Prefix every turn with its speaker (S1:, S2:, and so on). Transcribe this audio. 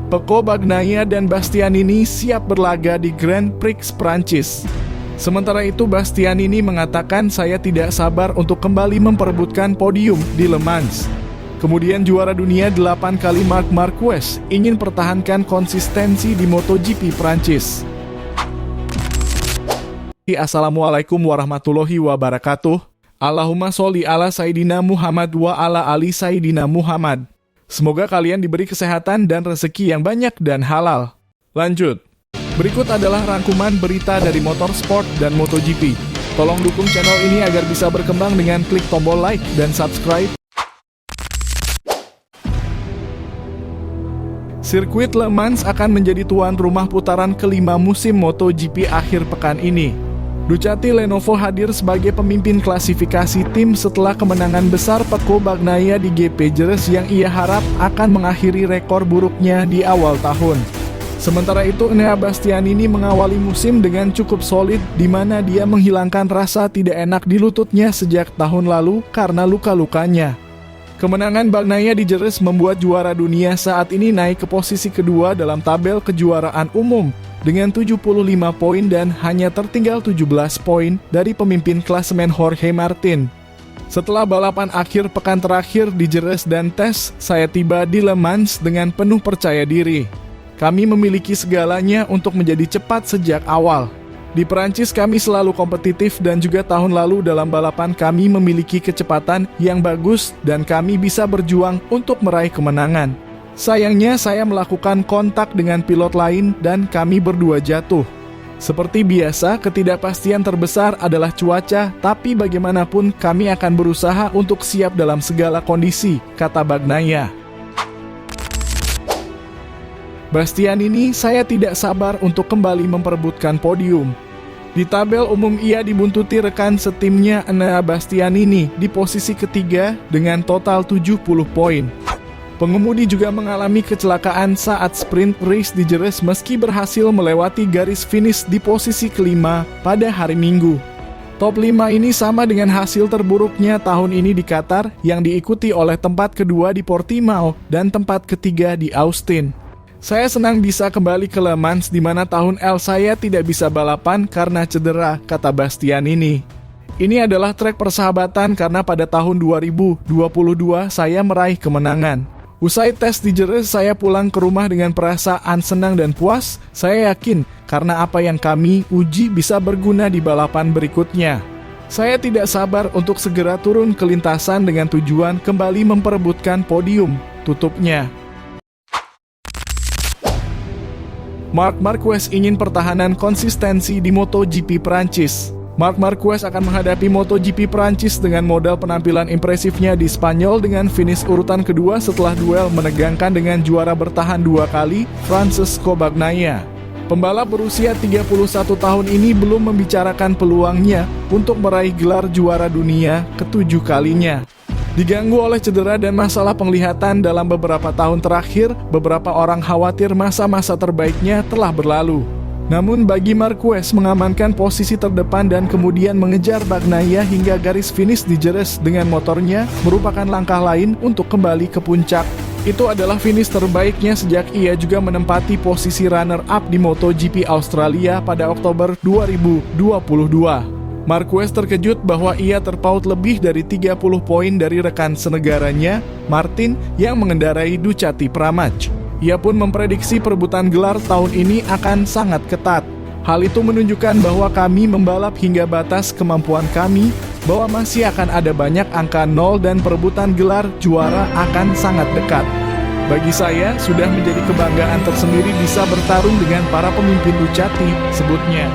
S1: Pecco Bagnaia dan Bastianini siap berlaga di Grand Prix Prancis. Sementara itu Bastianini mengatakan saya tidak sabar untuk kembali memperebutkan podium di Le Mans. Kemudian juara dunia 8 kali Marc Marquez ingin pertahankan konsistensi di MotoGP Prancis. Assalamualaikum warahmatullahi wabarakatuh. Allahumma sholli ala Sayyidina Muhammad wa ala ali Sayyidina Muhammad. Semoga kalian diberi kesehatan dan rezeki yang banyak dan halal. Lanjut. Berikut adalah rangkuman berita dari motorsport dan MotoGP. Tolong dukung channel ini agar bisa berkembang dengan klik tombol like dan subscribe. Sirkuit Le Mans akan menjadi tuan rumah putaran kelima musim MotoGP akhir pekan ini. Ducati Lenovo hadir sebagai pemimpin klasifikasi tim setelah kemenangan besar Pecco Bagnaia di GP Jerez yang ia harap akan mengakhiri rekor buruknya di awal tahun. Sementara itu, Enea Bastianini mengawali musim dengan cukup solid di mana dia menghilangkan rasa tidak enak di lututnya sejak tahun lalu karena luka-lukanya. Kemenangan Bagnaia di Jerez membuat juara dunia saat ini naik ke posisi kedua dalam tabel kejuaraan umum dengan 75 poin dan hanya tertinggal 17 poin dari pemimpin klasemen Jorge Martin. Setelah balapan akhir pekan terakhir di Jerez dan tes, saya tiba di Le Mans dengan penuh percaya diri. Kami memiliki segalanya untuk menjadi cepat sejak awal. Di Perancis kami selalu kompetitif dan juga tahun lalu dalam balapan kami memiliki kecepatan yang bagus dan kami bisa berjuang untuk meraih kemenangan. Sayangnya saya melakukan kontak dengan pilot lain dan kami berdua jatuh. Seperti biasa, ketidakpastian terbesar adalah cuaca, tapi bagaimanapun kami akan berusaha untuk siap dalam segala kondisi, kata Bagnaia. Bastianini, saya tidak sabar untuk kembali memperebutkan podium. Di tabel umum ia dibuntuti rekan setimnya Enea Bastianini di posisi ketiga dengan total 70 poin. Pengemudi juga mengalami kecelakaan saat sprint race di Jerez meski berhasil melewati garis finish di posisi kelima pada hari Minggu. Top 5 ini sama dengan hasil terburuknya tahun ini di Qatar yang diikuti oleh tempat kedua di Portimao dan tempat ketiga di Austin. Saya senang bisa kembali ke Le Mans di mana tahun saya tidak bisa balapan karena cedera, kata Bastianini. Ini adalah trek persahabatan karena pada tahun 2022 saya meraih kemenangan. Usai tes di Jerez, saya pulang ke rumah dengan perasaan senang dan puas. Saya yakin karena apa yang kami uji bisa berguna di balapan berikutnya. Saya tidak sabar untuk segera turun ke lintasan dengan tujuan kembali memperebutkan podium, tutupnya. Marc Marquez ingin pertahanan konsistensi di MotoGP Prancis. Marc Marquez akan menghadapi MotoGP Prancis dengan modal penampilan impresifnya di Spanyol dengan finish urutan kedua setelah duel menegangkan dengan juara bertahan 2 kali, Francesco Bagnaia. Pembalap berusia 31 tahun ini belum membicarakan peluangnya untuk meraih gelar juara dunia ke-7 kalinya. Diganggu oleh cedera dan masalah penglihatan dalam beberapa tahun terakhir, beberapa orang khawatir masa-masa terbaiknya telah berlalu. Namun bagi Marquez mengamankan posisi terdepan dan kemudian mengejar Bagnaia hingga garis finish di Jerez dengan motornya merupakan langkah lain untuk kembali ke puncak. Itu adalah finish terbaiknya sejak ia juga menempati posisi runner-up di MotoGP Australia pada Oktober 2022. Marquez terkejut bahwa ia terpaut lebih dari 30 poin dari rekan senegaranya, Martin, yang mengendarai Ducati Pramac. Ia pun memprediksi perebutan gelar tahun ini akan sangat ketat. Hal itu menunjukkan bahwa kami membalap hingga batas kemampuan kami, bahwa masih akan ada banyak angka nol dan perebutan gelar juara akan sangat dekat. Bagi saya, sudah menjadi kebanggaan tersendiri bisa bertarung dengan para pemimpin Ducati, sebutnya.